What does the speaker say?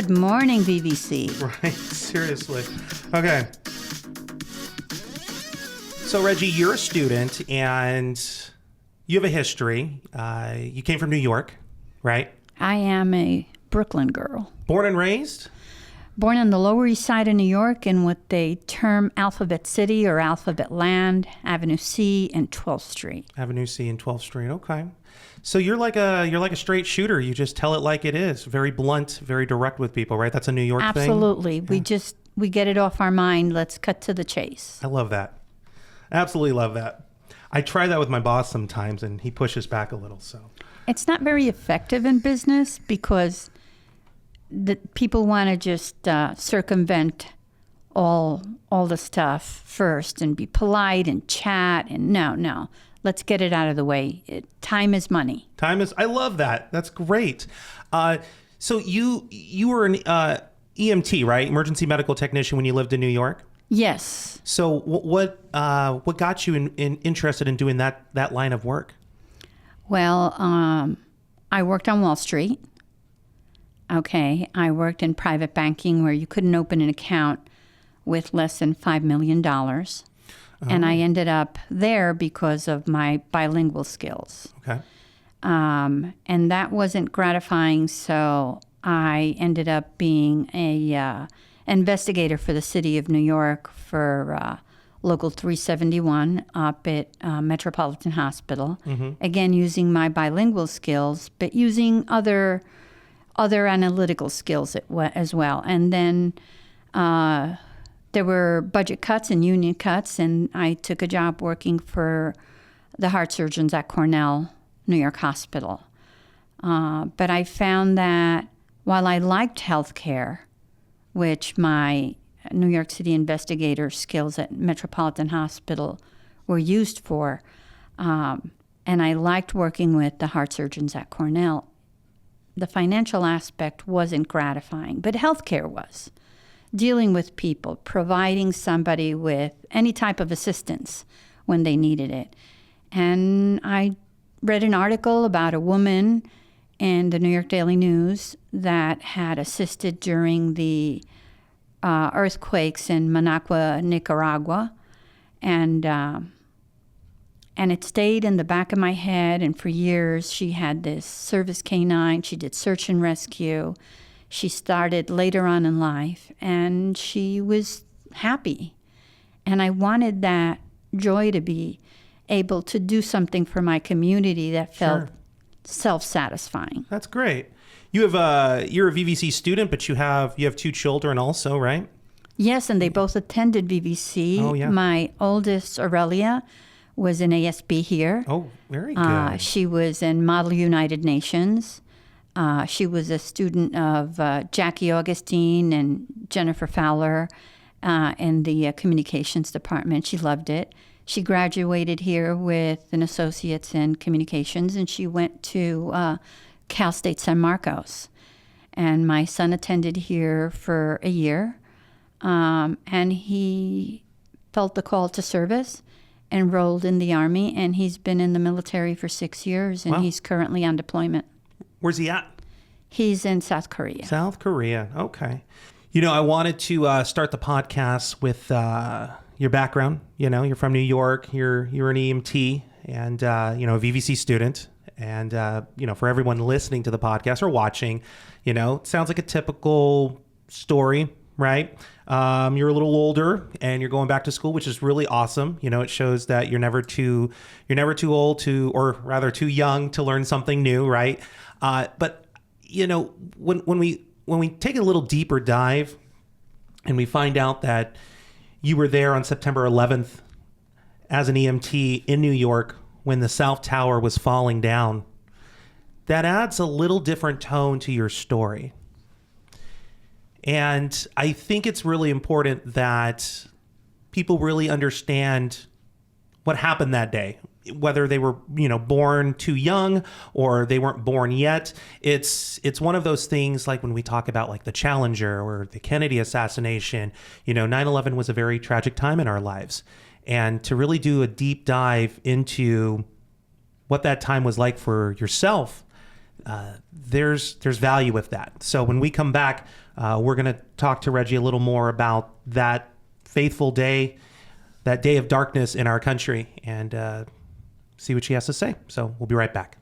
Good morning, VVC. Right, seriously. Okay. So, Reggie, you're a student and you have a history. You came from New York, right? I am a Brooklyn girl. Born and raised? Born on the Lower East Side of New York in what they term Alphabet City or Alphabet Land, Avenue C and 12th Street. Avenue C and 12th Street. Okay. So you're like a straight shooter. You just tell it like it is. Very blunt, very direct with people, right? That's a New York thing. Absolutely. Yeah. We get it off our mind. Let's cut to the chase. I love that. Absolutely love that. I try that with my boss sometimes, and he pushes back a little. So it's not very effective in business because the people want to just circumvent all the stuff first and be polite and chat. And no. Let's get it out of the way. Time is money. I love that. That's great. So you were an EMT, right? Emergency medical technician when you lived in New York? Yes. So what got you interested in doing that line of work? Well, I worked on Wall Street. Okay. I worked in private banking where you couldn't open an account with less than $5 million. And I ended up there because of my bilingual skills. Okay. And that wasn't gratifying, so I ended up being a investigator for the city of New York for Local 371 up at Metropolitan Hospital. Mm-hmm. Again, using my bilingual skills, but using other analytical skills as well. And then there were budget cuts and union cuts, and I took a job working for the heart surgeons at Cornell, New York Hospital. But I found that while I liked healthcare, which my New York City investigator skills at Metropolitan Hospital were used for, and I liked working with the heart surgeons at Cornell, the financial aspect wasn't gratifying, but healthcare was. Dealing with people, providing somebody with any type of assistance when they needed it. And I read an article about a woman in the New York Daily News that had assisted during the earthquakes in Managua, Nicaragua. And it stayed in the back of my head. And for years, she had this service canine. She did search and rescue. She started later on in life, and she was happy. And I wanted that joy to be able to do something for my community that felt self-satisfying. That's great. You're a VVC student, but you have 2 children also, right? Yes, and they both attended VVC. Oh, yeah. My oldest, Aurelia, was in ASB here. Oh, very good. She was in Model United Nations. She was a student of Jackie Augustine and Jennifer Fowler in the communications department. She loved it. She graduated here with an associate's in communications, and she went to Cal State San Marcos. And my son attended here for a year, and he felt the call to service, enrolled in the Army, and he's been in the military for 6 years, and He's currently on deployment. Where's he at? He's in South Korea. South Korea. Okay. I wanted to start the podcast with your background. You're from New York. You're an EMT and, a VVC student. And, for everyone listening to the podcast or watching, it sounds like a typical story, right? You're a little older and you're going back to school, which is really awesome. It shows that you're never too old or rather too young to learn something new, right? But when we take a little deeper dive and we find out that you were there on September 11th as an EMT in New York when the South Tower was falling down, that adds a little different tone to your story. And I think it's really important that people really understand what happened that day, whether they were, born too young or they weren't born yet. It's one of those things like when we talk about like the Challenger or the Kennedy assassination, 9/11 was a very tragic time in our lives. And to really do a deep dive into what that time was like for yourself, there's value with that. So when we come back, we're going to talk to Reggie a little more about that faithful day, that day of darkness in our country, and see what she has to say. So we'll be right back.